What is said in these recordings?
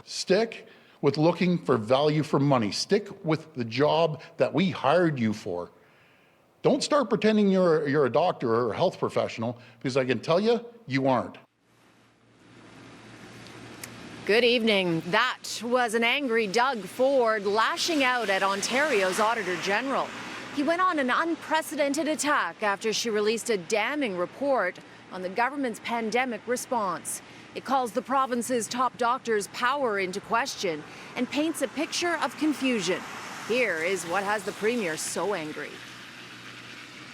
Stick with looking for value for money. Stick with the job that we hired you for. Don't start pretending you're a doctor or a health professional, because I can tell you, you aren't. Good evening. That was an angry Doug Ford lashing out at Ontario's Auditor General. He went on an unprecedented attack after she released a damning report on the government's pandemic response. It calls the province's top doctors' power into question and paints a picture of confusion. Here is what has the Premier so angry.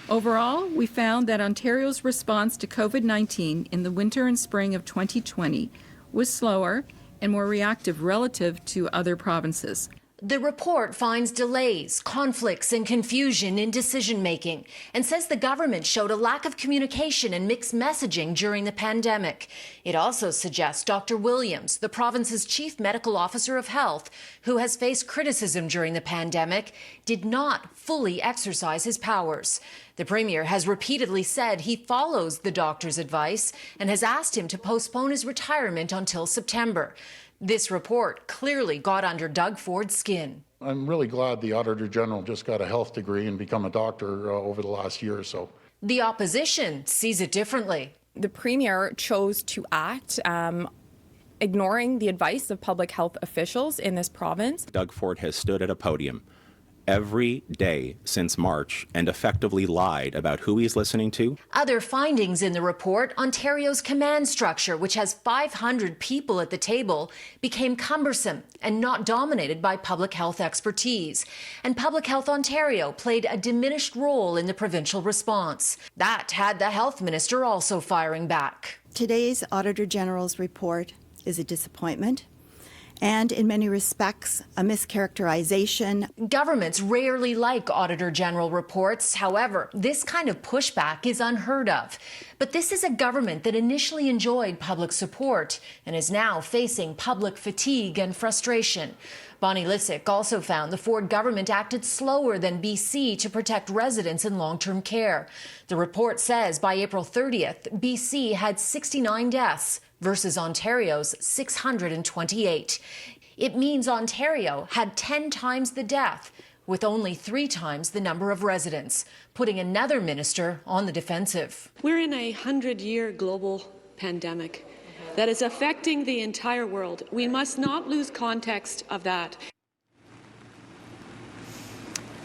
Overall, we found that Ontario's response to COVID-19 in the winter and spring of 2020 was slower and more reactive relative to other provinces. The report finds delays, conflicts, and confusion in decision-making and says the government showed a lack of communication and mixed messaging during the pandemic. It also suggests Dr. Williams, the province's chief medical officer of health, who has faced criticism during the pandemic, did not fully exercise his powers. The Premier has repeatedly said he follows the doctor's advice and has asked him to postpone his retirement until September. This report clearly got under Doug Ford's skin. I'm really glad the Auditor General just got a health degree and become a doctor over the last year or so. The opposition sees it differently. The Premier chose to act, ignoring the advice of public health officials in this province. Doug Ford has stood at a podium every day since March and effectively lied about who he's listening to. Other findings in the report: Ontario's command structure, which has 500 people at the table, became cumbersome and not dominated by public health expertise. And Public Health Ontario played a diminished role in the provincial response. That had the health minister also firing back. Today's Auditor General's report is a disappointment, and in many respects, a mischaracterization. Governments rarely like Auditor General reports. However, this kind of pushback is unheard of. But this is a government that initially enjoyed public support and is now facing public fatigue and frustration. Bonnie Lysyk also found the Ford government acted slower than BC to protect residents in long-term care. The report says by April 30th, BC had 69 deaths versus Ontario's 628. It means Ontario had 10 times the death, with only 3 times the number of residents, putting another minister on the defensive. We're in a 100-year global pandemic that is affecting the entire world. We must not lose context of that.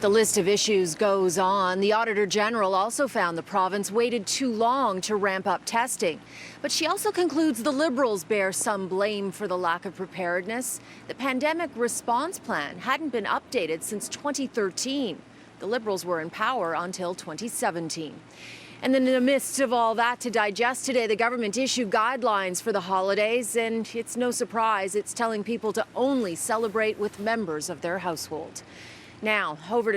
The list of issues goes on. The Auditor General also found the province waited too long to ramp up testing. But she also concludes the Liberals bear some blame for the lack of preparedness. The pandemic response plan hadn't been updated since 2013. The Liberals were in power until 2017. And then in the midst of all that to digest today, the government issued guidelines for the holidays, and it's no surprise it's telling people to only celebrate with members of their household. Now, over to